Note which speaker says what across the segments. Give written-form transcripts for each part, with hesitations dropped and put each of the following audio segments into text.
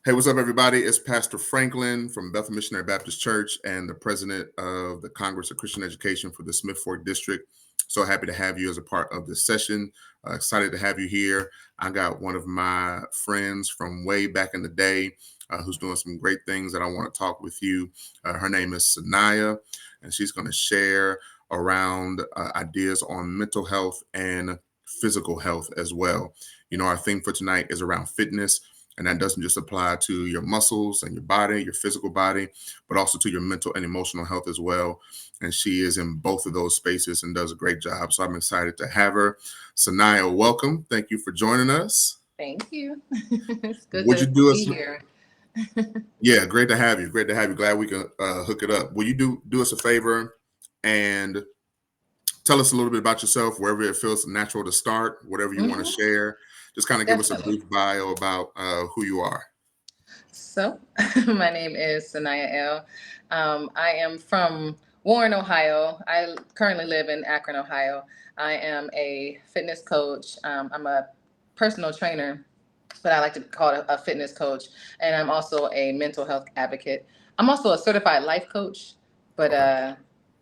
Speaker 1: Hey, what's up, everybody? It's Pastor Franklin from Bethel Missionary Baptist Church and the president of the Congress of Christian Education for the Smith Fork District. So happy to have you as a part of this session. Excited to have you here. I got one of my friends from way back in the day who's doing some great things that I want to talk with you. Her name is Sanaya, and she's going to share around ideas on mental health and physical health as well. You know, our theme for tonight is around fitness. And that doesn't just apply to your muscles and your body, your physical body, but also to your mental and emotional health as well. And she is in both of those spaces and does a great job. So I'm excited to have her. Sanaya, welcome. Thank you for joining us.
Speaker 2: Thank you. It's good
Speaker 1: Would you
Speaker 2: to
Speaker 1: do
Speaker 2: be
Speaker 1: us?
Speaker 2: here.
Speaker 1: Yeah, great to have you. Great to have you. Glad we can hook it up. Will you do us a favor and tell us a little bit about yourself, wherever it feels natural to start, whatever you want to
Speaker 2: Mhm,
Speaker 1: share. Just kind of give us a
Speaker 2: definitely.
Speaker 1: brief bio about who you are.
Speaker 2: So, my name is Sanaya L. I am from Warren, Ohio. I currently live in Akron, Ohio. I am a fitness coach. I'm a personal trainer, but I like to call it a fitness coach. And I'm also a mental health advocate. I'm also a certified life coach, but
Speaker 1: Okay.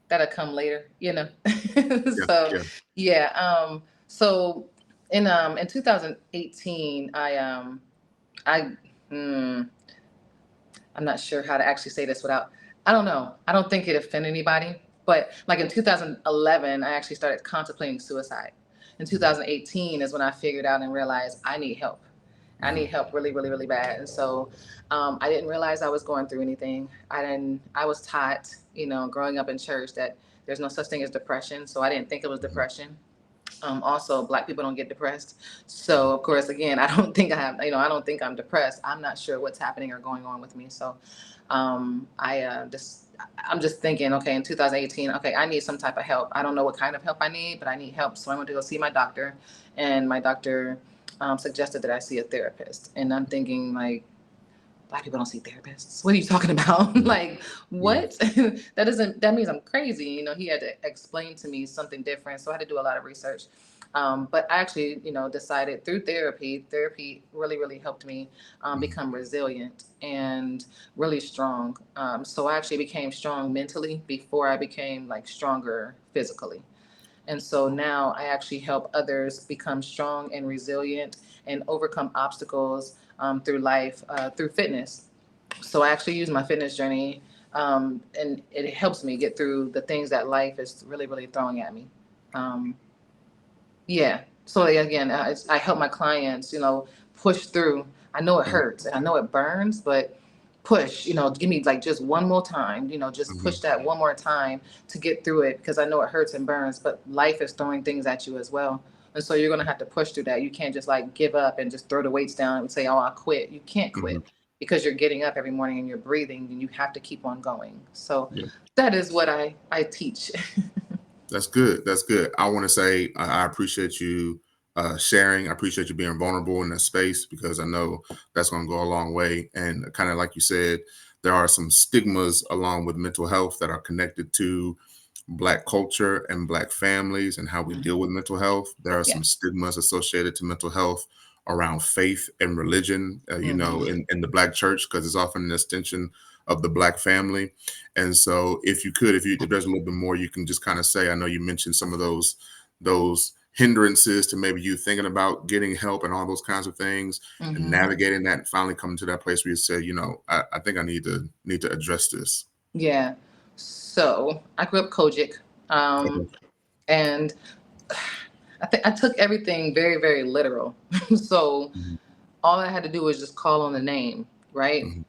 Speaker 2: that'll come later, you know.
Speaker 1: Yeah.
Speaker 2: So,
Speaker 1: Yeah.
Speaker 2: yeah. So in 2018, I hmm, I'm not sure how to actually say this without, I don't know. I don't think it offended anybody, but like in 2011, I actually started contemplating suicide. In
Speaker 1: Mhm.
Speaker 2: 2018 is when I figured out and realized I need help. I need
Speaker 1: Mhm.
Speaker 2: help really, really, really bad. And so I didn't realize I was going through anything. I was taught, growing up in church that there's no such thing as depression. So I didn't think it was
Speaker 1: Mhm.
Speaker 2: depression. Also, Black people don't get depressed. So, of course, again, I don't think I don't think I'm depressed. I'm not sure what's happening or going on with me. So, I'm just thinking, okay, in 2018, okay, I need some type of help. I don't know what kind of help I need, but I need help. So I went to go see my doctor, and my doctor suggested that I see a therapist. And I'm thinking, like, Black people don't see therapists. What are you talking about?
Speaker 1: Mhm.
Speaker 2: Like,
Speaker 1: Mhm.
Speaker 2: what? That means I'm crazy. He had to explain to me something different. So I had to do a lot of research. But I actually, decided through therapy really, really helped me
Speaker 1: Mhm.
Speaker 2: become resilient and really strong. So I actually became strong mentally before I became like stronger physically. And so now I actually help others become strong and resilient and overcome obstacles through life, through fitness. So I actually use my fitness journey, and it helps me get through the things that life is really, really throwing at me. Um, yeah. So again, I help my clients, push through. I know it
Speaker 1: Mhm.
Speaker 2: hurts and I know it burns, but push, give me like just one more time, just push
Speaker 1: Mhm.
Speaker 2: that one more time to get through it because I know it hurts and burns, but life is throwing things at you as well. And so you're going to have to push through that. You can't just like give up and just throw the weights down and say, oh, I'll quit. You can't
Speaker 1: Mhm.
Speaker 2: quit because you're getting up every morning and you're breathing and you have to keep on going. So
Speaker 1: Yeah.
Speaker 2: that is what I teach.
Speaker 1: That's good. That's good. I want to say I appreciate you sharing. I appreciate you being vulnerable in that space because I know that's going to go a long way. And kind of like you said, there are some stigmas along with mental health that are connected to Black culture and Black families and how we deal with mental health. There are
Speaker 2: Yeah.
Speaker 1: some stigmas associated to mental health around faith and religion,
Speaker 2: Hmm.
Speaker 1: in the Black church, because it's often an extension of the Black family. And so if there's a little bit more you can just kind of say, I know you mentioned some of those hindrances to maybe you thinking about getting help and all those kinds of things and
Speaker 2: Hmm.
Speaker 1: navigating that and finally coming to that place where you say, I think I need to address this.
Speaker 2: Yeah. So I grew up Kojic,
Speaker 1: Okay.
Speaker 2: and I think I took everything very, very literal. So
Speaker 1: Mhm.
Speaker 2: all I had to do was just call on the name, right?
Speaker 1: Mhm.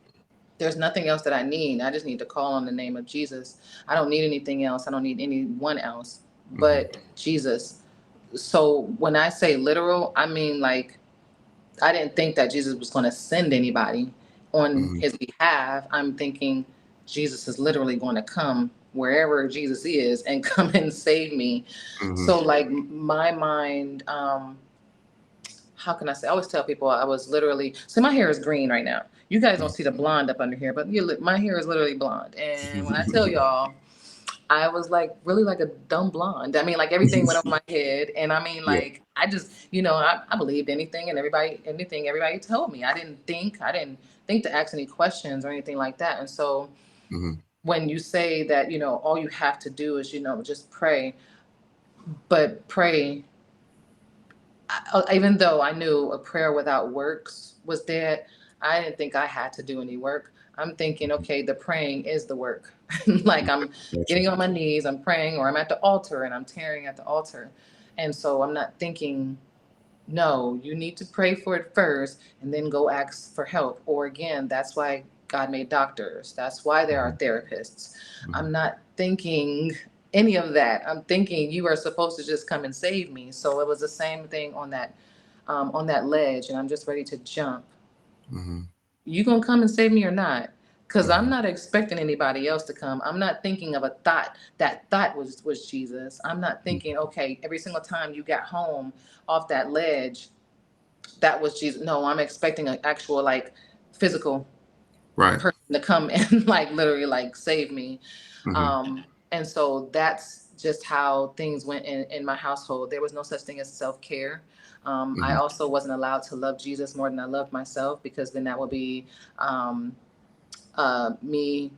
Speaker 2: There's nothing else that I need. I just need to call on the name of Jesus. I don't need anything else. I don't need anyone else
Speaker 1: Mhm.
Speaker 2: but Jesus. So when I say literal, I mean like I didn't think that Jesus was going to send anybody on
Speaker 1: Mhm.
Speaker 2: his behalf. I'm thinking Jesus is literally going to come wherever Jesus is and come and save me.
Speaker 1: Mhm.
Speaker 2: So like my mind, how can I say? I always tell people I was literally. So my hair is green right now. You guys don't see the blonde up under here, but my hair is literally blonde. And when I tell y'all, I was like really like a dumb blonde. I mean, like everything went over my head. And I mean,
Speaker 1: Yeah.
Speaker 2: like, I just, I believed anything and anything everybody told me. I didn't think to ask any questions or anything like that. And so
Speaker 1: Hmm.
Speaker 2: when you say that, all you have to do is, just pray, but pray, even though I knew a prayer without works was dead, I didn't think I had to do any work. I'm thinking, okay, the praying is the work. Like I'm
Speaker 1: Gotcha.
Speaker 2: getting on my knees, I'm praying, or I'm at the altar and I'm tearing at the altar. And so I'm not thinking, no, you need to pray for it first and then go ask for help. Or again, that's why God made doctors. That's why there are
Speaker 1: Hmm.
Speaker 2: therapists.
Speaker 1: Hmm.
Speaker 2: I'm not thinking any of that. I'm thinking you are supposed to just come and save me. So it was the same thing on that ledge, and I'm just ready to jump.
Speaker 1: Hmm.
Speaker 2: You gonna come and save me or not? Because I'm
Speaker 1: Hmm.
Speaker 2: not expecting anybody else to come. I'm not thinking of a thought. That thought was Jesus. I'm not thinking, okay, every single time you got home off that ledge, that was Jesus. No, I'm expecting an actual like physical
Speaker 1: Right.
Speaker 2: person to come and like literally like save me.
Speaker 1: Hmm.
Speaker 2: And so that's just how things went in my household. There was no such thing as self-care. I
Speaker 1: Hmm.
Speaker 2: also wasn't allowed to love Jesus more than I loved myself, because then that would be um, me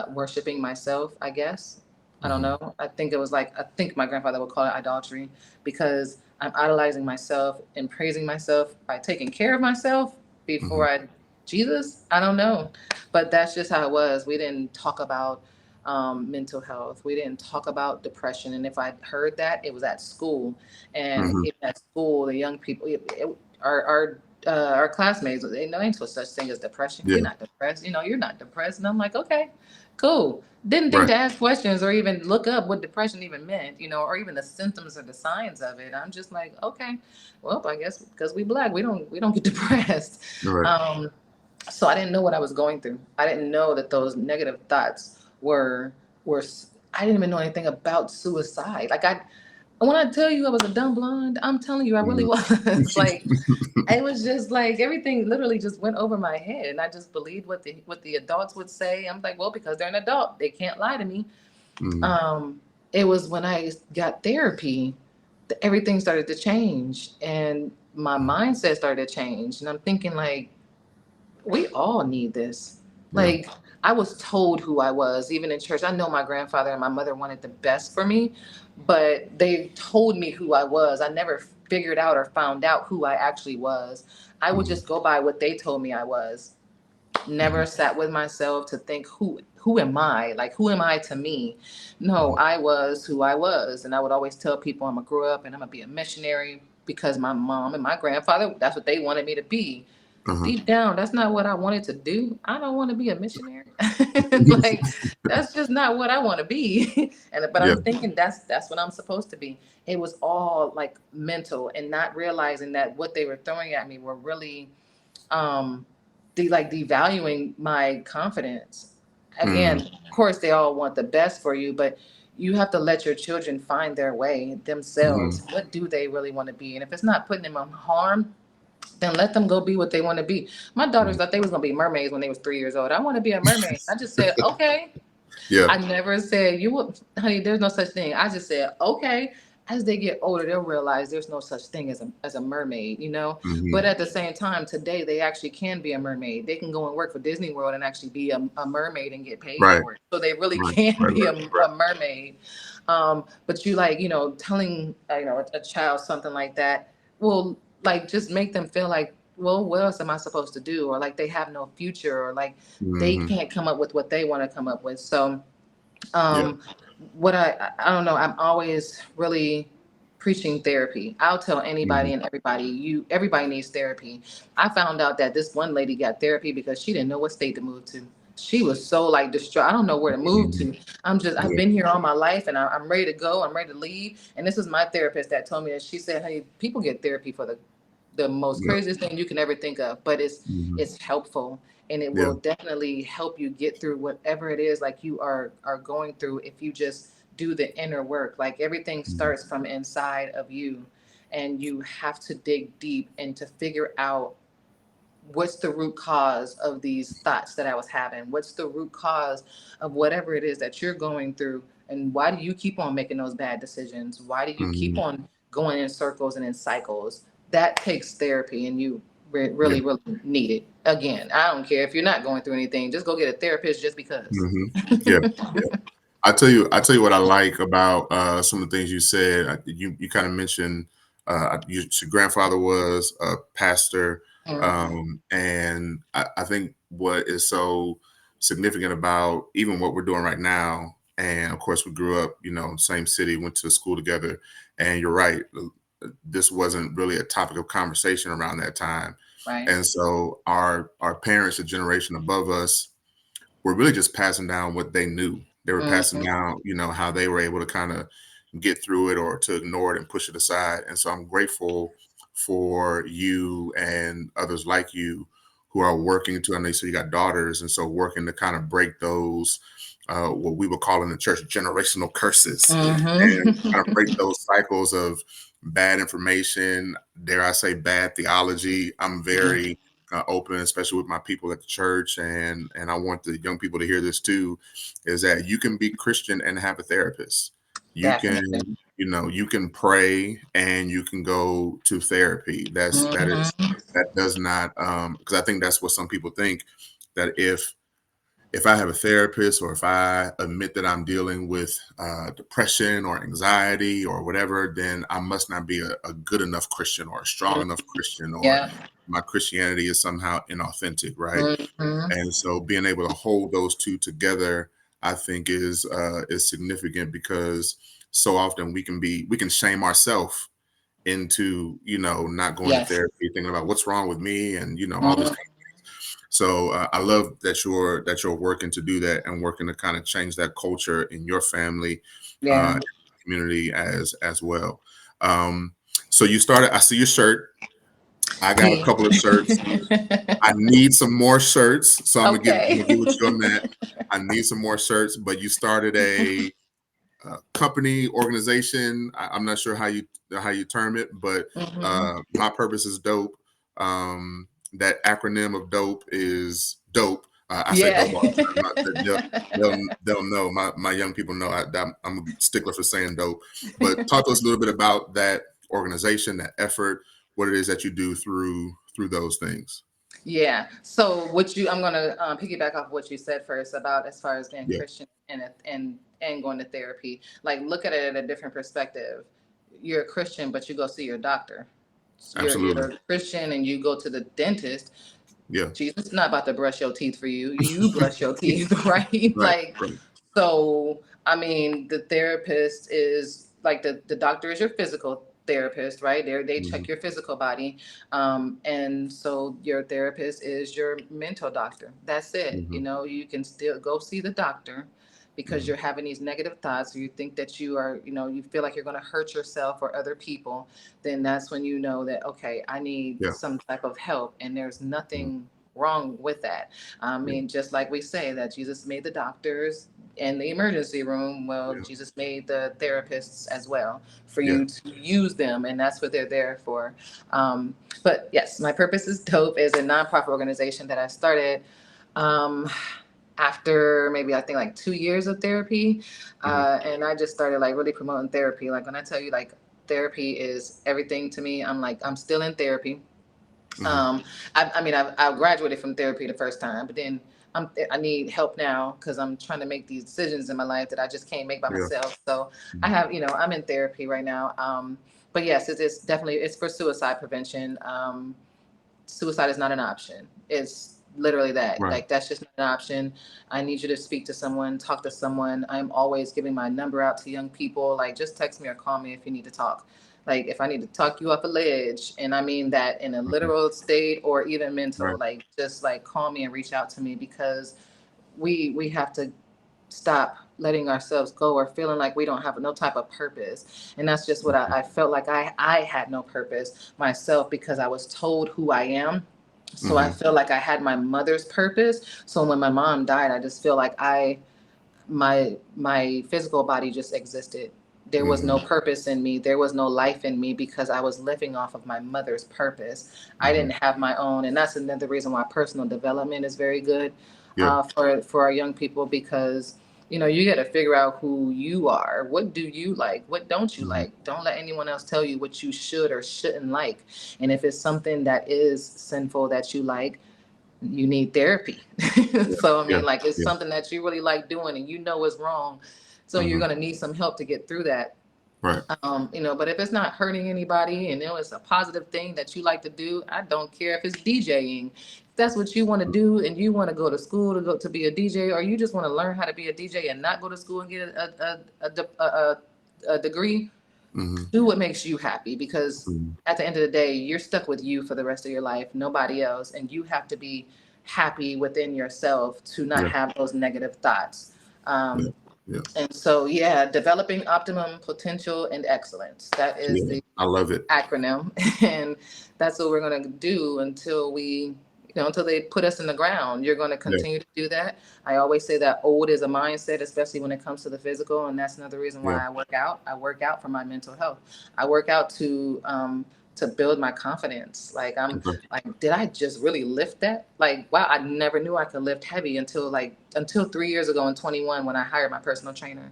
Speaker 2: worshiping myself, I guess. I don't
Speaker 1: Hmm.
Speaker 2: know. I think my grandfather would call it idolatry, because I'm idolizing myself and praising myself by taking care of myself
Speaker 1: Hmm.
Speaker 2: before Jesus. I don't know. But that's just how it was. We didn't talk about mental health. We didn't talk about depression. And if I heard that, it was at school. And
Speaker 1: Hmm.
Speaker 2: even at school, the young people, our classmates, they know ain't no such thing as depression. You're
Speaker 1: Yeah.
Speaker 2: not depressed. You're not depressed. And I'm like, okay, cool. Didn't think
Speaker 1: Right.
Speaker 2: to ask questions or even look up what depression even meant, or even the symptoms or the signs of it. I'm just like, okay, well, I guess because we Black, we don't get depressed.
Speaker 1: Right.
Speaker 2: Um, so I didn't know what I was going through. I didn't know that those negative thoughts were. I didn't even know anything about suicide. Like when I tell you I was a dumb blonde, I'm telling you I really
Speaker 1: Hmm.
Speaker 2: was. Like it was just like everything literally just went over my head, and I just believed what the adults would say. I'm like, well, because they're an adult, they can't lie to me.
Speaker 1: Hmm.
Speaker 2: um it was when I got therapy that everything started to change, and my mindset started to change, and I'm thinking like, we all need this.
Speaker 1: Yeah.
Speaker 2: Like, I was told who I was, even in church. I know my grandfather and my mother wanted the best for me, but they told me who I was. I never figured out or found out who I actually was. I would
Speaker 1: Hmm.
Speaker 2: just go by what they told me I was.
Speaker 1: Hmm.
Speaker 2: Never sat with myself to think, who am I? Like, who am I to me? No, I was who I was. And I would always tell people I'm gonna grow up and I'm gonna be a missionary, because my mom and my grandfather, that's what they wanted me to be.
Speaker 1: Uh-huh.
Speaker 2: Deep down, that's not what I wanted to do. I don't want to be a missionary. Like, that's just not what I want to be. But
Speaker 1: Yeah.
Speaker 2: I'm thinking that's what I'm supposed to be. It was all like mental, and not realizing that what they were throwing at me were really um devaluing my confidence.
Speaker 1: Hmm.
Speaker 2: Again, of course they all want the best for you, but you have to let your children find their way themselves.
Speaker 1: Hmm.
Speaker 2: What do they really want to be? And if it's not putting them in harm, then let them go be what they want to be. My daughters thought they was gonna be mermaids when they was 3 years old. I want to be a mermaid. I just said, okay.
Speaker 1: Yeah.
Speaker 2: I never said you will, honey. There's no such thing. I just said, okay. As they get older, they'll realize there's no such thing as a mermaid. But
Speaker 1: Hmm.
Speaker 2: at the same time, today they actually can be a mermaid. They can go and work for Disney World and actually be a mermaid and get paid
Speaker 1: Right.
Speaker 2: for it. So they really
Speaker 1: Right.
Speaker 2: can
Speaker 1: Right.
Speaker 2: be
Speaker 1: Right.
Speaker 2: a mermaid. But you like, telling a child something like that will like just make them feel like, well, what else am I supposed to do? Or like they have no future, or like they
Speaker 1: Hmm.
Speaker 2: can't come up with what they want to come up with. So
Speaker 1: Yeah.
Speaker 2: um what I don't know, I'm always really preaching therapy. I'll tell
Speaker 1: Hmm.
Speaker 2: anybody and everybody, everybody needs therapy. I found out that this one lady got therapy because she didn't know what state to move to. She was so like distraught. I don't know where to move
Speaker 1: Hmm.
Speaker 2: to. I've
Speaker 1: Yeah.
Speaker 2: been here all my life, and I'm ready to go. I'm ready to leave. And this is my therapist that told me that. She said, hey, people get therapy for the most
Speaker 1: Yeah.
Speaker 2: craziest thing you can ever think of, but it's
Speaker 1: Hmm.
Speaker 2: it's helpful, and it
Speaker 1: Yeah.
Speaker 2: will definitely help you get through whatever it is like you are going through, if you just do the inner work. Like everything
Speaker 1: Hmm.
Speaker 2: starts from inside of you, and you have to dig deep and to figure out what's the root cause of these thoughts that I was having. What's the root cause of whatever it is that you're going through, And why do you keep on making those bad decisions? Why do you keep
Speaker 1: Mhm.
Speaker 2: on going in circles and in cycles? That takes therapy, and you
Speaker 1: Yeah.
Speaker 2: really, really need it. Again, I don't care if you're not going through anything, just go get a therapist just because.
Speaker 1: Hmm. Yeah. Yeah. I tell you what I like about some of the things you said. You kind of mentioned your grandfather was a pastor,
Speaker 2: Mhm.
Speaker 1: and I think what is so significant about even what we're doing right now. And of course, we grew up, same city, went to school together. And you're right, this wasn't really a topic of conversation around that time.
Speaker 2: Right.
Speaker 1: And so our parents, the generation above us, were really just passing down what they knew. They were passing
Speaker 2: Mhm.
Speaker 1: down, how they were able to kind of get through it or to ignore it and push it aside. And so I'm grateful for you and others like you who are working to, I know you said you got daughters, and so working to kind of break those, what we would call in the church, generational curses, and kind of break
Speaker 2: Mhm.
Speaker 1: those cycles of bad information, dare I say bad theology. I'm very open, especially with my people at the church, and I want the young people to hear this too, is that you can be Christian and have a therapist. You
Speaker 2: Definitely.
Speaker 1: can, you can pray and you can go to therapy.
Speaker 2: Mhm.
Speaker 1: That does not, because I think that's what some people think, that if I have a therapist or if I admit that I'm dealing with depression or anxiety or whatever, then I must not be a good enough Christian or a strong enough Christian, or
Speaker 2: Yeah.
Speaker 1: my Christianity is somehow inauthentic, right?
Speaker 2: Mhm.
Speaker 1: And so being able to hold those two together, I think is significant, because so often we can shame ourselves into, not going to
Speaker 2: Yes.
Speaker 1: therapy, thinking about what's wrong with me, and all this.
Speaker 2: Mhm.
Speaker 1: So I love that you're working to do that and working to kind of change that culture in your family,
Speaker 2: Yeah.
Speaker 1: community as well. Um, so you started. I see your shirt. I got a
Speaker 2: Yeah.
Speaker 1: couple of shirts. I need some more shirts, so I'm
Speaker 2: Okay.
Speaker 1: gonna get with you on that. I need some more shirts. But you started a company, organization. I'm not sure how you term it, but
Speaker 2: Mhm.
Speaker 1: my purpose is dope. That acronym of dope is dope. I say
Speaker 2: Yeah.
Speaker 1: dope all the time. They'll know. My young people know I'm a stickler for saying dope. But talk to us a little bit about that organization, that effort, what it is that you do through those things.
Speaker 2: Yeah. So I'm gonna piggyback off what you said first about as far as being
Speaker 1: Yeah,
Speaker 2: Christian and going to therapy. Like, look at it at a different perspective. You're a Christian, but you go see your doctor. You're
Speaker 1: absolutely.
Speaker 2: a Christian and you go to the dentist.
Speaker 1: Yeah,
Speaker 2: Jesus is not about to brush your teeth for you. You brush your teeth, right?
Speaker 1: right,
Speaker 2: Like,
Speaker 1: right.
Speaker 2: so, I mean, the therapist is like the doctor is your physical therapist, right? They
Speaker 1: Hmm.
Speaker 2: check your physical body. And so your therapist is your mental doctor. That's it.
Speaker 1: Hmm.
Speaker 2: You can still go see the doctor because
Speaker 1: Hmm.
Speaker 2: you're having these negative thoughts, or you think that you are, you feel like you're going to hurt yourself or other people. Then that's when you know that, okay, I need
Speaker 1: Yeah,
Speaker 2: some type of help. And there's
Speaker 1: mhm,
Speaker 2: nothing wrong with that. I
Speaker 1: yeah,
Speaker 2: mean, just like we say that Jesus made the doctors in the emergency room, well,
Speaker 1: yeah,
Speaker 2: Jesus made the therapists as well for
Speaker 1: yeah.
Speaker 2: you to use them, and that's what they're there for. Um, but yes, my purpose is dope is a nonprofit organization that I started. Um, After maybe I think like 2 years of therapy,
Speaker 1: Hmm.
Speaker 2: and I just started like really promoting therapy. Like, when I tell you like therapy is everything to me, I'm still in therapy.
Speaker 1: Hmm.
Speaker 2: um, I mean, I graduated from therapy the first time, but then I need help now because I'm trying to make these decisions in my life that I just can't make by
Speaker 1: Yeah.
Speaker 2: myself. So
Speaker 1: Mhm.
Speaker 2: I'm in therapy right now. But yes, it's definitely it's for suicide prevention. Suicide is not an option. It's literally that.
Speaker 1: Right.
Speaker 2: Like, that's just not an option. I need you to speak to someone, talk to someone. I'm always giving my number out to young people. Like, just text me or call me if you need to talk. Like, if I need to talk you off a ledge, and I mean that in a
Speaker 1: Mhm.
Speaker 2: literal state or even mental,
Speaker 1: Right.
Speaker 2: like, just like call me and reach out to me, because we have to stop letting ourselves go or feeling like we don't have no type of purpose. And that's just what I felt like I had no purpose myself because I was told who I am. So I
Speaker 1: Mhm.
Speaker 2: feel like I had my mother's purpose. So when my mom died, I just feel like my physical body just existed. There was no
Speaker 1: Mhm.
Speaker 2: purpose in me. There was no life in me because I was living off of my mother's purpose. I
Speaker 1: Mhm.
Speaker 2: didn't have my own, and that's another reason why personal development is very good
Speaker 1: Yeah.
Speaker 2: for our young people, because You got to figure out who you are. What do you like? What don't you
Speaker 1: Mhm.
Speaker 2: like? Don't let anyone else tell you what you should or shouldn't like. And if it's something that is sinful that you like, you need therapy.
Speaker 1: Yeah.
Speaker 2: So, I
Speaker 1: Yeah.
Speaker 2: mean, like, it's
Speaker 1: Yeah.
Speaker 2: something that you really like doing and it's wrong. So, you're
Speaker 1: Mhm.
Speaker 2: going to need some help to get through that.
Speaker 1: Right.
Speaker 2: But if it's not hurting anybody and it's a positive thing that you like to do, I don't care if it's DJing. If that's what you want to do and you want to go to school to be a DJ, or you just want to learn how to be a DJ and not go to school and get a degree,
Speaker 1: Mhm.
Speaker 2: do what makes you happy, because
Speaker 1: Mhm.
Speaker 2: at the end of the day, you're stuck with you for the rest of your life, nobody else. And you have to be happy within yourself to not
Speaker 1: Yeah.
Speaker 2: have those negative thoughts.
Speaker 1: Yeah.
Speaker 2: Um,
Speaker 1: Yeah.
Speaker 2: and so, yeah, developing optimum potential and excellence. That is
Speaker 1: Yeah.
Speaker 2: the
Speaker 1: I love it.
Speaker 2: acronym. And that's what we're going to do until they put us in the ground. You're going to
Speaker 1: Yeah.
Speaker 2: continue to do that. I always say that old is a mindset, especially when it comes to the physical. And that's another reason
Speaker 1: Yeah.
Speaker 2: why I work out. I work out for my mental health. I work out to build my confidence. Like, I'm
Speaker 1: Okay.
Speaker 2: like, did I just really lift that? Like, wow, I never knew I could lift heavy until 3 years ago in 21, when I hired my personal trainer.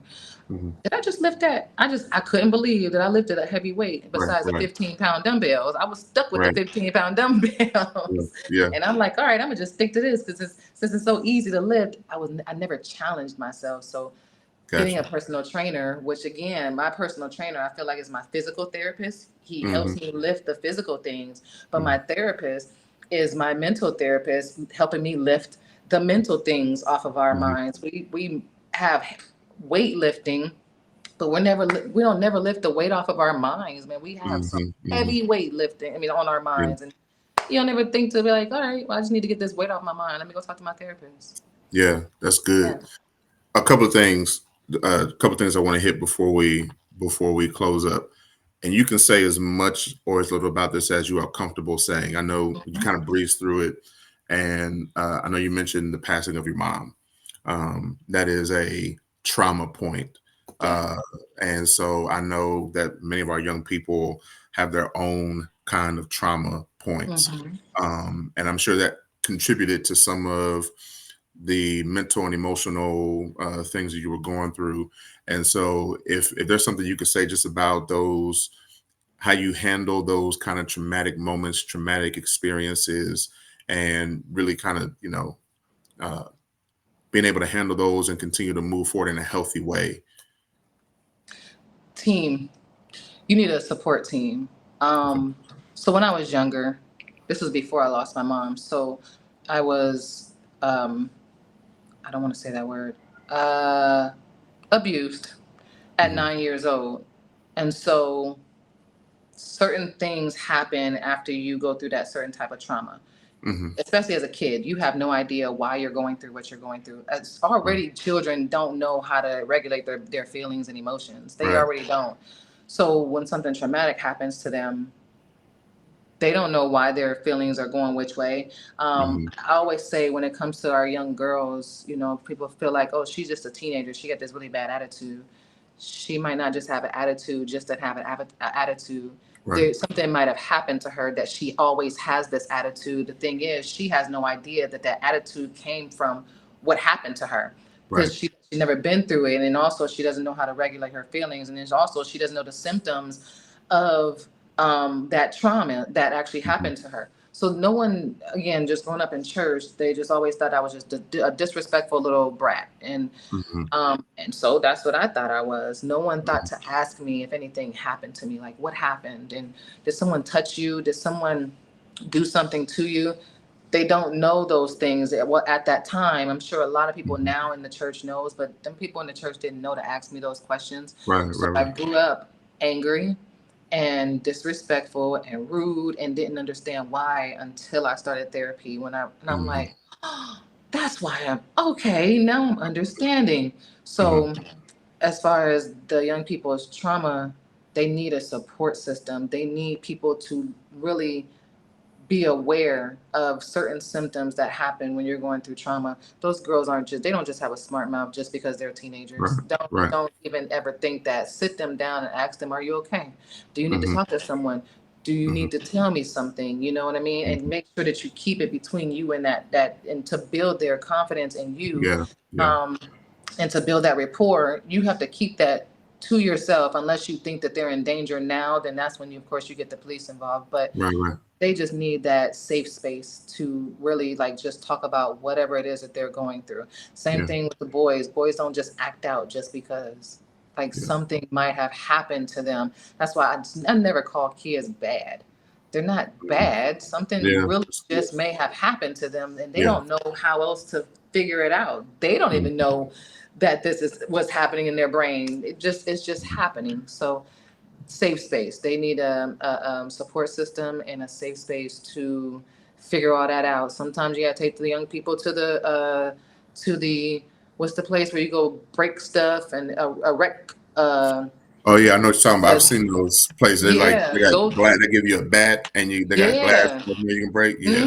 Speaker 1: Mhm.
Speaker 2: Did I just lift that? I couldn't believe that I lifted a heavy weight
Speaker 1: Right.
Speaker 2: besides the
Speaker 1: Right.
Speaker 2: 15-pound dumbbells. I was stuck with the
Speaker 1: Right.
Speaker 2: 15-pound
Speaker 1: Yeah.
Speaker 2: dumbbells.
Speaker 1: Yeah.
Speaker 2: And I'm like, all right, I'm gonna just stick to this, because since it's so easy to lift, I never challenged myself. So getting
Speaker 1: Gotcha.
Speaker 2: a personal trainer, which again, my personal trainer, I feel like is my physical therapist. He helps
Speaker 1: Mhm.
Speaker 2: me lift the physical things, but my
Speaker 1: Mhm.
Speaker 2: therapist is my mental therapist, helping me lift the mental things off of our
Speaker 1: Mhm.
Speaker 2: minds. We have weightlifting, but we don't never lift the weight off of our minds, man. We have some
Speaker 1: Mhm. Mhm.
Speaker 2: heavy weight lifting, on our
Speaker 1: Yeah.
Speaker 2: minds. And you don't ever think to be like, all right, well, I just need to get this weight off my mind. Let me go talk to my therapist.
Speaker 1: Yeah. That's
Speaker 2: Yeah.
Speaker 1: good. A couple of things. A couple of things I want to hit before we close up. And you can say as much or as little about this as you are comfortable saying. I know you
Speaker 2: Mhm.
Speaker 1: kind of breeze through it, and I know you mentioned the passing of your mom. That is a trauma point.
Speaker 2: Yeah.
Speaker 1: Uh, and so I know that many of our young people have their own kind of trauma points.
Speaker 2: Hmm.
Speaker 1: And I'm sure that contributed to some of the mental and emotional things that you were going through. And so if there's something you could say just about those, how you handle those kind of traumatic moments, traumatic experiences, and really kind of, uh, being able to handle those and continue to move forward in a healthy way.
Speaker 2: Team. You need a support team.
Speaker 1: Okay.
Speaker 2: So when I was younger, this was before I lost my mom. So I was, I don't want to say that word, uh, abused at
Speaker 1: Hmm.
Speaker 2: 9 years old. And so certain things happen after you go through that certain type of trauma,
Speaker 1: Hmm.
Speaker 2: especially as a kid. You have no idea why you're going through what you're going through. As
Speaker 1: Right.
Speaker 2: already, children don't know how to regulate their feelings and emotions. They
Speaker 1: Right.
Speaker 2: already don't. So when something traumatic happens to them, they don't know why their feelings are going which way.
Speaker 1: Hmm.
Speaker 2: I always say, when it comes to our young girls, people feel like, oh, she's just a teenager. She got this really bad attitude. She might not just have an attitude, just to have an attitude.
Speaker 1: Right.
Speaker 2: Something might have happened to her that she always has this attitude. The thing is, she has no idea that attitude came from what happened to her,
Speaker 1: Right.
Speaker 2: because she's never been through it. And also, she doesn't know how to regulate her feelings. And then also, she doesn't know the symptoms of that trauma that actually
Speaker 1: Hmm.
Speaker 2: happened to her. So no one, again, just growing up in church, they just always thought I was just a disrespectful little brat.
Speaker 1: Hmm.
Speaker 2: And so that's what I thought I was. No one thought to ask me if anything happened to me, like what happened, and did someone touch you? Did someone do something to you? They don't know those things. Well, at that time, I'm sure a lot of people
Speaker 1: Hmm.
Speaker 2: now in the church knows, but them people in the church didn't know to ask me those questions.
Speaker 1: Right.
Speaker 2: So
Speaker 1: Right.
Speaker 2: I
Speaker 1: Right.
Speaker 2: grew up angry and disrespectful and rude, and didn't understand why until I started therapy. And I'm
Speaker 1: Hmm.
Speaker 2: like, oh, that's why I'm okay. Now I'm understanding.
Speaker 1: Hmm.
Speaker 2: So as far as the young people's trauma, they need a support system. They need people to really be aware of certain symptoms that happen when you're going through trauma. Those girls they don't just have a smart mouth just because they're teenagers.
Speaker 1: Right. Right.
Speaker 2: Don't even ever think that. Sit them down and ask them, are you okay? Do you need to
Speaker 1: Hmm.
Speaker 2: talk to someone? Do you
Speaker 1: Hmm.
Speaker 2: need to tell me something? You know what I mean? And
Speaker 1: Hmm.
Speaker 2: make sure that you keep it between you and and to build their confidence in you.
Speaker 1: Yeah. Yeah.
Speaker 2: Um, And to build that rapport, you have to keep that to yourself. Unless you think that they're in danger now, then that's when you, of course, you get the police involved. But
Speaker 1: Right, right.
Speaker 2: they just need that safe space to really like just talk about whatever it is that they're going through. Same
Speaker 1: Yeah,
Speaker 2: thing with the boys. Boys don't just act out just because like
Speaker 1: yeah,
Speaker 2: something might have happened to them. That's why I never call kids bad. They're not
Speaker 1: mhm,
Speaker 2: bad. Something
Speaker 1: yeah,
Speaker 2: really
Speaker 1: that's good.
Speaker 2: just may have happened to them and they
Speaker 1: Yeah,
Speaker 2: don't know how else to figure it out. They don't
Speaker 1: mhm,
Speaker 2: even know that this is what's happening in their brain. It's just
Speaker 1: mhm,
Speaker 2: happening. So safe space. They need a support system and a safe space to figure all that out. Sometimes you got to take the young people to the what's the place where you go break stuff and a wreck.
Speaker 1: oh yeah, I know what you're talking about. I've
Speaker 2: Uh,
Speaker 1: seen those places. They like
Speaker 2: yeah,
Speaker 1: they got
Speaker 2: go.
Speaker 1: glass. They give you a bat, and they got glass
Speaker 2: Yeah,
Speaker 1: that you can break. Yeah,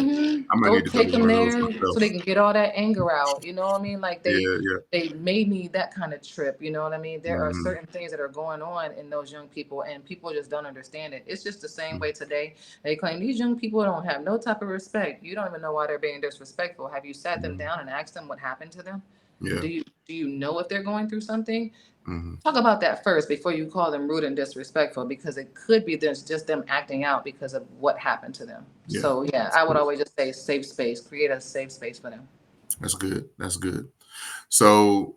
Speaker 1: I might
Speaker 2: go
Speaker 1: need to go to
Speaker 2: take them
Speaker 1: one of those
Speaker 2: there so they
Speaker 1: myself.
Speaker 2: can get all that anger out. You know what I mean? Like
Speaker 1: Yeah, yeah.
Speaker 2: they may need that kind of trip. You know what I mean? There are
Speaker 1: Hmm.
Speaker 2: certain things that are going on in those young people, and people just don't understand it. It's just the same
Speaker 1: Hmm.
Speaker 2: way today. They claim these young people don't have no type of respect. You don't even know why they're being disrespectful. Have you sat them
Speaker 1: Hmm.
Speaker 2: down and asked them what happened to them?
Speaker 1: Yeah.
Speaker 2: Do you know if they're going through something?
Speaker 1: Hmm.
Speaker 2: Talk about that first before you call them rude and disrespectful, because it could be there's just them acting out because of what happened to them.
Speaker 1: Yeah.
Speaker 2: So yeah,
Speaker 1: That's
Speaker 2: I would
Speaker 1: good.
Speaker 2: always just say safe space, create a safe space for them.
Speaker 1: That's good. That's good. So,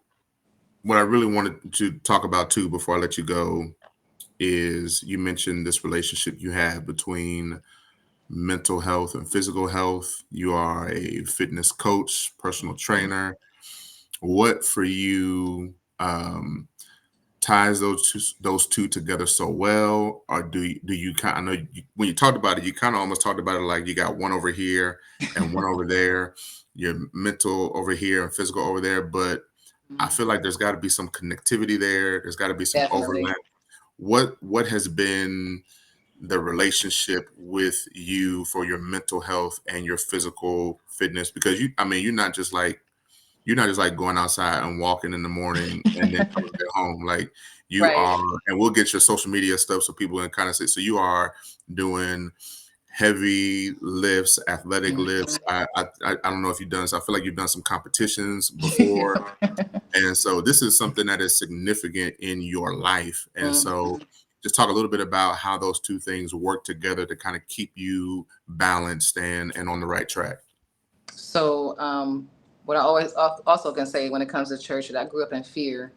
Speaker 1: what I really wanted to talk about too, before I let you go, is you mentioned this relationship you have between mental health and physical health. You are a fitness coach, personal trainer. What for you ties those two together so well, or do you kind? I know when you talked about it, you kind of almost talked about it like you got one over here and one over there, your mental over here and physical over there. But I feel like there's got to be some connectivity there. There's got to be some
Speaker 2: Definitely.
Speaker 1: overlap. What has been the relationship with you for your mental health and your physical fitness? Because I mean, you're not just like going outside and walking in the morning and then coming back home. Like you
Speaker 2: Right.
Speaker 1: are, and we'll get your social media stuff so people can kind of see. So you are doing heavy lifts, athletic lifts.
Speaker 2: Mhm.
Speaker 1: I don't know if you've done. So I feel like you've done some competitions before, and so this is something that is significant in your life. And so
Speaker 2: Mhm.
Speaker 1: just talk a little bit about how those two things work together to kind of keep you balanced and on the right track.
Speaker 2: So what I always also can say when it comes to church, that I grew up in fear.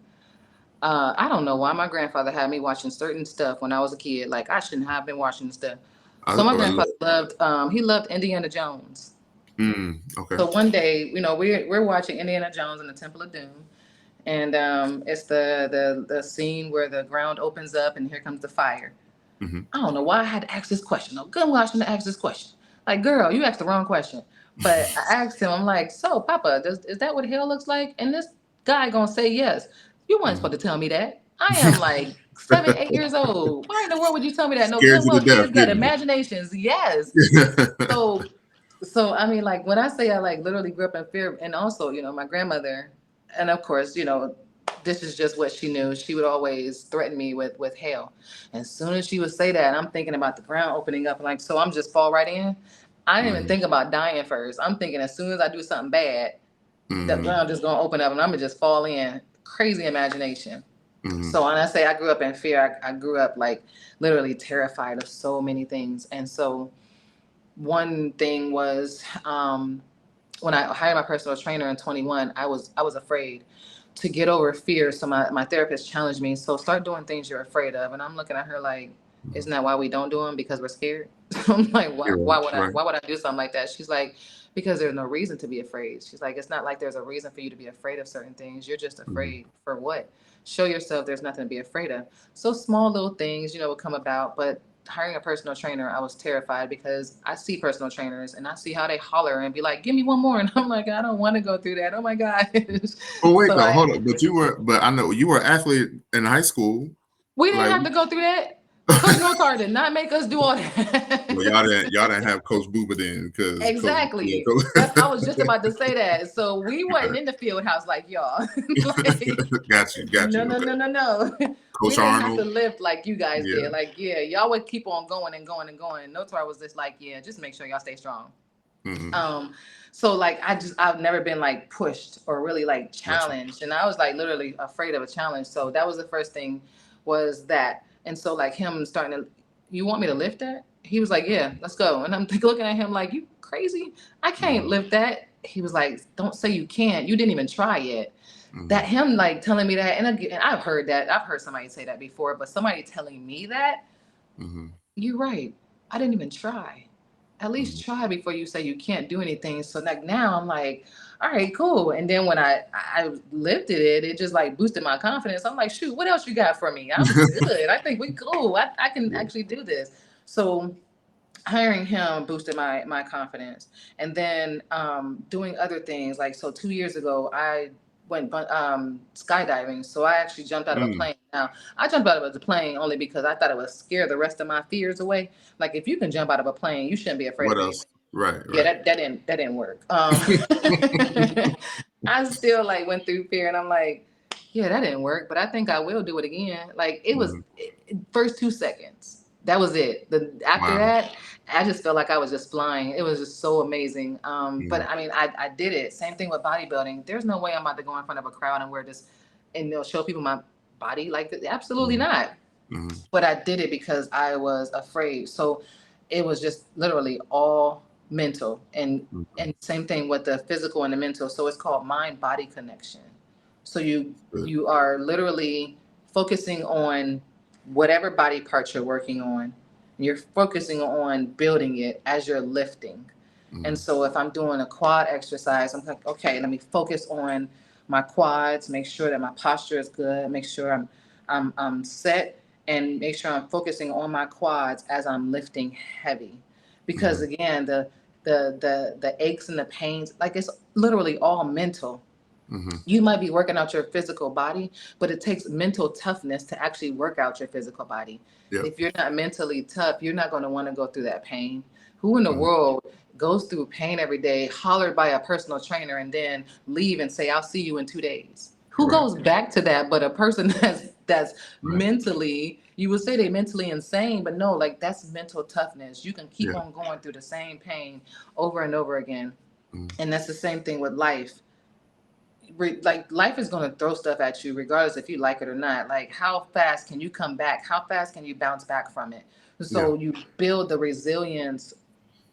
Speaker 2: I don't know why my grandfather had me watching certain stuff when I was a kid. Like I shouldn't have been watching stuff. So my
Speaker 1: I
Speaker 2: grandfather
Speaker 1: love.
Speaker 2: loved Indiana Jones.
Speaker 1: Okay.
Speaker 2: So one day, we're watching Indiana Jones and the Temple of Doom, and it's the scene where the ground opens up and here comes the fire.
Speaker 1: Hmm.
Speaker 2: I don't know why I had to ask this question. No good watching to ask this question. Like, girl, you asked the wrong question. But I asked him, I'm like, so Papa, is that what hell looks like? And this guy gonna say yes. You weren't supposed to tell me that. I am like 7, 8 years old. Why in the world would you tell me that? No
Speaker 1: Scared
Speaker 2: good
Speaker 1: you to
Speaker 2: well kids
Speaker 1: death,
Speaker 2: got
Speaker 1: didn't
Speaker 2: imaginations. Yes.
Speaker 1: it?
Speaker 2: So I mean, like when I say I like literally grew up in fear, and also, my grandmother, and of course, this is just what she knew. She would always threaten me with hell. As soon as she would say that, I'm thinking about the ground opening up, like so I'm just fall right in. I didn't even
Speaker 1: Mhm,
Speaker 2: think about dying first. I'm thinking as soon as I do something bad, the
Speaker 1: mhm,
Speaker 2: ground just gonna open up and I'm gonna just fall in. Crazy imagination.
Speaker 1: mhm,
Speaker 2: So when I say I grew up in fear, I grew up like literally terrified of so many things. And so one thing was when I hired my personal trainer in 21, I was afraid to get over fear. So my therapist challenged me. So start doing things you're afraid of. And I'm looking at her like,
Speaker 1: mhm.
Speaker 2: isn't that why we don't do them? Because we're scared. So I'm like, why,
Speaker 1: You're
Speaker 2: why would I
Speaker 1: right.
Speaker 2: why would I do something like that? She's like, because there's no reason to be afraid. She's like, it's not like there's a reason for you to be afraid of certain things. You're just
Speaker 1: Mhm,
Speaker 2: afraid for what? Show yourself there's nothing to be afraid of. So small little things, will come about. But hiring a personal trainer, I was terrified because I see personal trainers and I see how they holler and be like, "Give me one more," and I'm like, I don't want to go through that. Oh my gosh!
Speaker 1: Oh wait,
Speaker 2: So
Speaker 1: though, hold up. But I know you were an athlete in high school.
Speaker 2: we didn't
Speaker 1: Like,
Speaker 2: have to go through that. Coach Northard did not make us do all
Speaker 1: well,
Speaker 2: that.
Speaker 1: y'all didn't have Coach Booba then, because yeah,
Speaker 2: Exactly. I was just about to say that. So we wasn't in the field house like y'all. Like,
Speaker 1: got
Speaker 2: no,
Speaker 1: you.
Speaker 2: no,
Speaker 1: Okay,
Speaker 2: no, no, no. We
Speaker 1: Coach
Speaker 2: didn't have to
Speaker 1: Arnold.
Speaker 2: lift like you guys
Speaker 1: Yeah,
Speaker 2: did. Like, yeah, y'all would keep on going and going and going. Notar was just like, yeah, just make sure y'all stay strong.
Speaker 1: Mhm.
Speaker 2: So like I've never been like pushed or really like
Speaker 1: Gotcha.
Speaker 2: challenged, and I was like literally afraid of a challenge. So that was the first thing, was that. And so like him starting to, you want me to lift that? He was like, yeah, let's go. And I'm like looking at him like, you crazy? I can't
Speaker 1: Mhm.
Speaker 2: lift that. He was like, don't say you can't. You didn't even try yet. That
Speaker 1: Mhm.
Speaker 2: him like telling me that, and again, I've heard that. I've heard somebody say that before, but somebody telling me that,
Speaker 1: Mhm.
Speaker 2: you're right. I didn't even try. At
Speaker 1: Mhm.
Speaker 2: least try before you say you can't do anything. So like now I'm like, all right, cool. And then when I lifted it, it just like boosted my confidence. I'm like, shoot, what else you got for me? I'm good. I think we cool. I can
Speaker 1: Yeah.
Speaker 2: actually do this. So hiring him boosted my confidence. And then doing other things, like, so 2 years ago I went skydiving. So I actually jumped out of a
Speaker 1: Mm.
Speaker 2: plane. Now I jumped out of the plane only because I thought it would scare the rest of my fears away. Like, if you can jump out of a plane, you shouldn't be afraid
Speaker 1: What
Speaker 2: of anything.
Speaker 1: else? Right,
Speaker 2: Yeah,
Speaker 1: right.
Speaker 2: that didn't work. I still like went through fear, and I'm like, yeah, that didn't work, but I think I will do it again. Like, it was
Speaker 1: Mhm.
Speaker 2: first 2 seconds. That was it. The After
Speaker 1: Wow.
Speaker 2: that, I just felt like I was just flying. It was just so amazing. But
Speaker 1: Mhm.
Speaker 2: I mean, I did it. Same thing with bodybuilding. There's no way I'm about to go in front of a crowd and wear this, and they'll show people my body like that. Absolutely
Speaker 1: Mhm.
Speaker 2: not.
Speaker 1: Mhm.
Speaker 2: But I did it because I was afraid. So it was just literally all mental, and
Speaker 1: Mhm.
Speaker 2: same thing with the physical and the mental. So it's called mind body connection. So
Speaker 1: Good.
Speaker 2: you are literally focusing on whatever body part you're working on. You're focusing on building it as you're lifting. And
Speaker 1: Mhm.
Speaker 2: so if I'm doing a quad exercise, I'm like, okay, let me focus on my quads, make sure that my posture is good, make sure I'm set, and make sure I'm focusing on my quads as I'm lifting heavy. Because
Speaker 1: Mhm.
Speaker 2: again, the aches and the pains, like, it's literally all mental.
Speaker 1: Mhm.
Speaker 2: You might be working out your physical body, but it takes mental toughness to actually work out your physical body.
Speaker 1: Yep.
Speaker 2: If you're not mentally tough, you're not going to want to go through that pain. Who in the
Speaker 1: Mhm.
Speaker 2: world goes through pain every day, hollered by a personal trainer, and then leave and say, I'll see you in 2 days? Who
Speaker 1: Right.
Speaker 2: goes back to that but a person that's
Speaker 1: Right.
Speaker 2: mentally, you would say they mentally insane, but no, like, that's mental toughness. You can keep
Speaker 1: Yeah.
Speaker 2: on going through the same pain over and over again.
Speaker 1: Mhm.
Speaker 2: And that's the same thing with life. Like, life is going to throw stuff at you regardless if you like it or not. Like, how fast can you come back? How fast can you bounce back from it?
Speaker 1: Yeah.
Speaker 2: So you build the resilience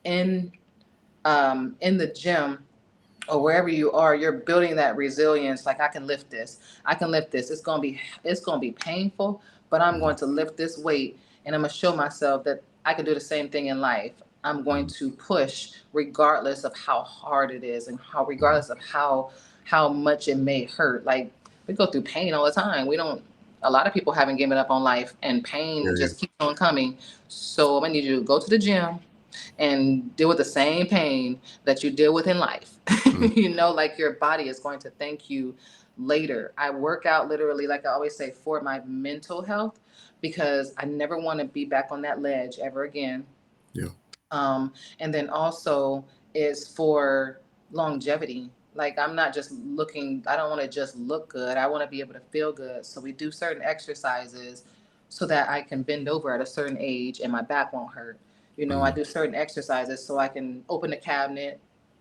Speaker 2: in in the gym, or wherever you are. You're building that resilience. Like, I can lift this, I can lift this. It's going to be painful, but I'm
Speaker 1: Mhm.
Speaker 2: going to lift this weight, and I'm going to show myself that I can do the same thing in life. I'm going
Speaker 1: Mhm.
Speaker 2: to push regardless of how hard it is, and how
Speaker 1: Mhm.
Speaker 2: regardless of how much it may hurt. Like, we go through pain all the time. We don't A lot of people haven't given up on life, and
Speaker 1: Yeah.
Speaker 2: pain
Speaker 1: Yeah.
Speaker 2: just keeps on coming. So I need you to go to the gym and deal with the same pain that you deal with in life.
Speaker 1: Mhm.
Speaker 2: Like, your body is going to thank you later. I work out literally, like I always say, for my mental health, because I never want to be back on that ledge ever again.
Speaker 1: Yeah.
Speaker 2: And then also is for longevity. Like, I'm not just looking, I don't want to just look good. I want to be able to feel good. So we do certain exercises so that I can bend over at a certain age and my back won't hurt. I
Speaker 1: Mhm.
Speaker 2: do certain exercises so I can open the cabinet,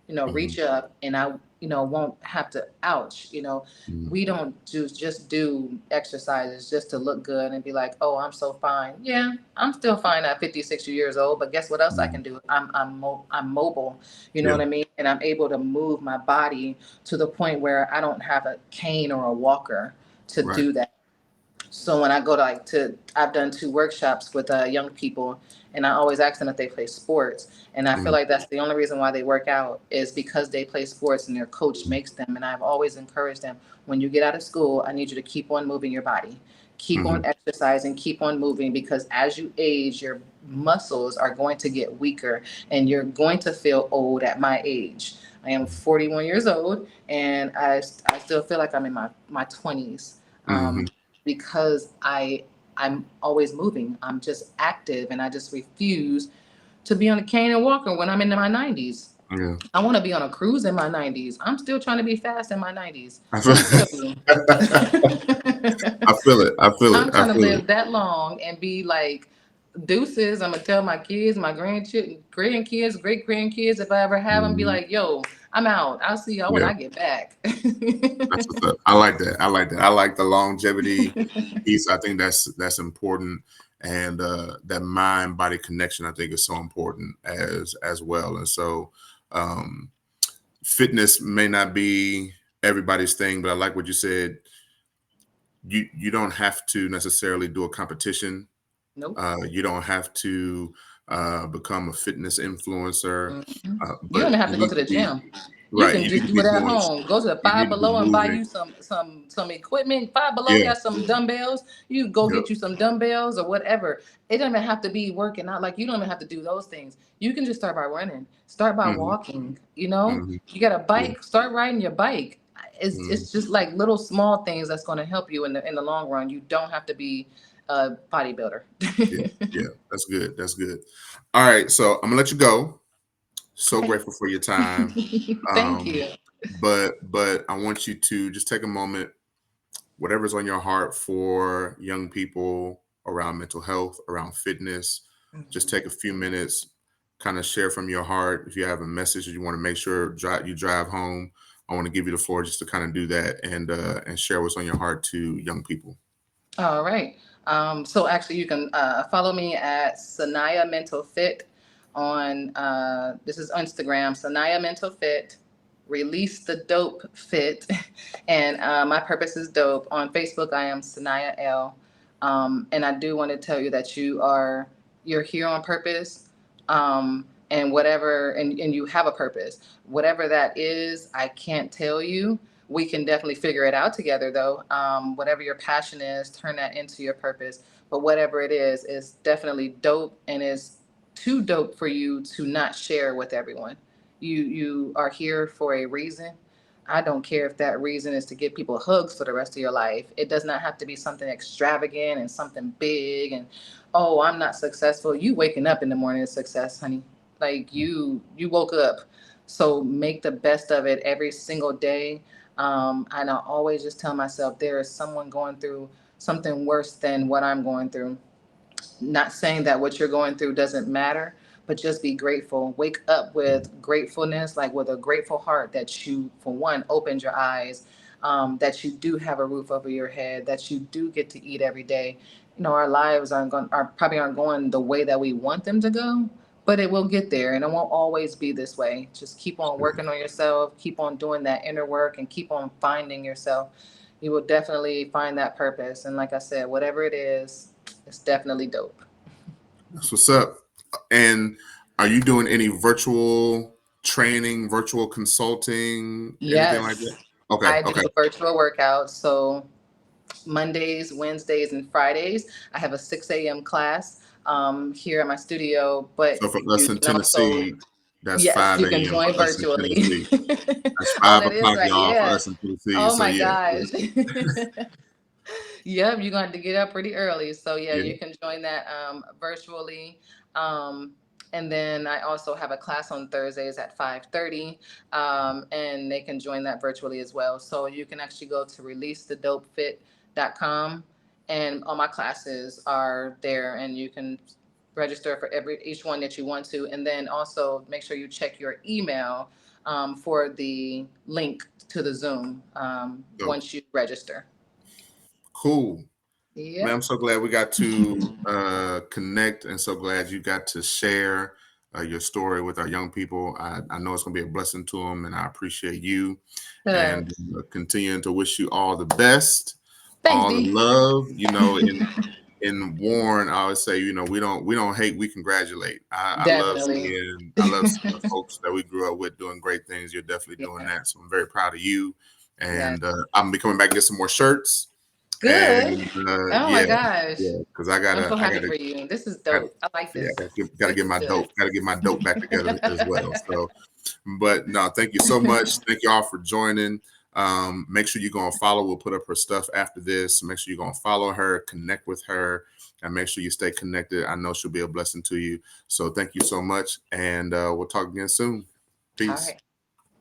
Speaker 1: Mhm.
Speaker 2: reach up, and I, won't have to ouch.
Speaker 1: Mhm.
Speaker 2: We don't just do exercises just to look good and be like, oh, I'm so fine. Yeah, I'm still fine at 50, 60 years old, but guess what else I
Speaker 1: Mhm.
Speaker 2: can do? I'm mobile, you know
Speaker 1: Yeah.
Speaker 2: what I mean? And I'm able to move my body to the point where I don't have a cane or a walker to
Speaker 1: Right.
Speaker 2: do that. So when I go to, I've done 2 workshops with young people, and I always ask them if they play sports. And I feel
Speaker 1: Mhm.
Speaker 2: like that's the only reason why they work out, is because they play sports and their coach makes them. And I've always encouraged them, when you get out of school, I need you to keep on moving your body, keep on
Speaker 1: Mhm.
Speaker 2: exercising, keep on moving, because as you age, your muscles are going to get weaker, and you're going to feel old at my age. I am 41 years old, and I still feel like I'm in my 20s.
Speaker 1: Mhm.
Speaker 2: Because I'm always moving. I'm just active, and I just refuse to be on a cane and walker when I'm in my 90s.
Speaker 1: Yeah.
Speaker 2: I want to be on a cruise in my 90s. I'm still trying to be fast in my 90s.
Speaker 1: I
Speaker 2: Let
Speaker 1: feel,
Speaker 2: me tell you.
Speaker 1: I feel it. I feel it.
Speaker 2: I'm
Speaker 1: I
Speaker 2: trying to
Speaker 1: feel it.
Speaker 2: live that long and be like deuces. I'm gonna tell my kids, my grandkids, great grandkids, if I ever have them, be
Speaker 1: Mhm.
Speaker 2: like, yo, I'm out. I'll see y'all when
Speaker 1: Yeah,
Speaker 2: I get back.
Speaker 1: that's what's up. I like that. I like that. I like the longevity piece. I think that's important, and that mind body connection I think is so important as well. And so, um, fitness may not be everybody's thing, but I like what you said. You don't have to necessarily do a competition.
Speaker 2: Nope.
Speaker 1: You don't have to become a fitness influencer,
Speaker 2: Mhm. You don't
Speaker 1: but
Speaker 2: even have
Speaker 1: you
Speaker 2: to go
Speaker 1: need
Speaker 2: to
Speaker 1: to
Speaker 2: the
Speaker 1: be
Speaker 2: gym. You
Speaker 1: right.
Speaker 2: can
Speaker 1: You need
Speaker 2: just
Speaker 1: to
Speaker 2: do
Speaker 1: be
Speaker 2: it at
Speaker 1: doing.
Speaker 2: home. Go to the
Speaker 1: You
Speaker 2: Five
Speaker 1: need to be
Speaker 2: Below and buy
Speaker 1: moving.
Speaker 2: you some equipment. Five Below
Speaker 1: Yeah.
Speaker 2: got some dumbbells. You go
Speaker 1: Yep.
Speaker 2: get you some dumbbells or whatever. It doesn't have to be working out. Like you don't even have to do those things. You can just start by running. Start by
Speaker 1: Hmm.
Speaker 2: walking. You know,
Speaker 1: Hmm.
Speaker 2: you got a
Speaker 1: Yeah.
Speaker 2: bike. Start riding your bike.
Speaker 1: Hmm.
Speaker 2: It's just like little small things that's going to help you in the long run. You don't have to be a bodybuilder.
Speaker 1: Yeah. Yeah. That's good. That's good. All right. So I'm gonna let you go. So
Speaker 2: Okay.
Speaker 1: grateful for your time.
Speaker 2: Thank
Speaker 1: Um,
Speaker 2: you.
Speaker 1: but I want you to just take a moment, whatever's on your heart for young people around mental health, around fitness. Just
Speaker 2: Mhm.
Speaker 1: take a few minutes, kind of share from your heart. If you have a message that you want to make sure you drive home, I want to give you the floor just to kind of do that and share what's on your heart to young people.
Speaker 2: All right. So actually, you can follow me at Sanaya Mental Fit on this is Instagram, Sanaya Mental Fit. Release the Dope Fit, and my purpose is dope. On Facebook, I am Sanaya L. And I do want to tell you that you're here on purpose, and whatever, and you have a purpose. Whatever that is, I can't tell you. We can definitely figure it out together though. Whatever your passion is, turn that into your purpose. But whatever it is definitely dope and is too dope for you to not share with everyone. You are here for a reason. I don't care if that reason is to give people hugs for the rest of your life. It does not have to be something extravagant and something big and oh, I'm not successful. You waking up in the morning is success, honey. Like you woke up. So make the best of it every single day. And I always just tell myself there is someone going through something worse than what I'm going through. Not saying that what you're going through doesn't matter, but just be grateful. Wake up with gratefulness, like with a grateful heart that you, for one, opened your eyes, that you do have a roof over your head, that you do get to eat every day. You know, our lives aren't going the way that we want them to go, but it will get there, and it won't always be this way. Just keep on working on yourself, keep on doing that inner work, and keep on finding yourself. You will definitely find that purpose. And like I said, whatever it is, it's definitely dope.
Speaker 1: That's what's up. And are you doing any virtual training, virtual consulting, anything like that?
Speaker 2: Yes,
Speaker 1: Okay.
Speaker 2: I do
Speaker 1: Okay.
Speaker 2: a virtual workout. So Mondays, Wednesdays, and Fridays, I have a 6 a.m. class here at my studio. But
Speaker 1: So for
Speaker 2: you
Speaker 1: us in
Speaker 2: can also,
Speaker 1: Tennessee, that's
Speaker 2: yes,
Speaker 1: 5
Speaker 2: you can
Speaker 1: a.m.
Speaker 2: join
Speaker 1: for us in
Speaker 2: virtually.
Speaker 1: Tennessee. That's
Speaker 2: Oh,
Speaker 1: five
Speaker 2: that is
Speaker 1: o'clock,
Speaker 2: right.
Speaker 1: y'all, for
Speaker 2: Yeah.
Speaker 1: us in Tennessee.
Speaker 2: Oh
Speaker 1: So
Speaker 2: my
Speaker 1: yeah,
Speaker 2: gosh. Yep, you're going to have to get up pretty early. So yeah,
Speaker 1: yeah.
Speaker 2: you can join that virtually. Um, and then I also have a class on Thursdays at 5:30, and they can join that virtually as well. So you can actually go to releasethedopefit.com, and all my classes are there, and you can register for each one that you want to. And then also make sure you check your email for the link to the Zoom
Speaker 1: So
Speaker 2: once you register.
Speaker 1: cool. Man, I'm
Speaker 2: Yep.
Speaker 1: so glad we got to connect and so glad you got to share your story with our young people. I know it's going to be a blessing to them, and I appreciate you and
Speaker 2: Thanks.
Speaker 1: continuing to wish you all the best,
Speaker 2: Thanks,
Speaker 1: all the
Speaker 2: D.
Speaker 1: love. In Warren, I always say, we don't hate, we congratulate.
Speaker 2: Definitely.
Speaker 1: I love seeing the folks that we grew up with doing great things. You're definitely doing
Speaker 2: Yeah.
Speaker 1: that. So I'm very proud of you.
Speaker 2: Yeah.
Speaker 1: And I'm gonna be coming back and get some more shirts.
Speaker 2: Good.
Speaker 1: And
Speaker 2: Oh my
Speaker 1: yeah,
Speaker 2: gosh.
Speaker 1: yeah, because
Speaker 2: I'm so
Speaker 1: I
Speaker 2: happy
Speaker 1: gotta,
Speaker 2: for you. This is
Speaker 1: gotta
Speaker 2: dope. I like
Speaker 1: yeah,
Speaker 2: this.
Speaker 1: gotta
Speaker 2: This
Speaker 1: get
Speaker 2: is
Speaker 1: my
Speaker 2: good.
Speaker 1: dope back together as well. So, but no, thank you so much. Thank you all for joining. Make sure you're gonna follow. We'll put up her stuff after this. Make sure you're gonna follow her, connect with her, and make sure you stay connected. I know she'll be a blessing to you. So thank you so much, and we'll talk again soon.
Speaker 2: All
Speaker 1: Peace.
Speaker 2: right.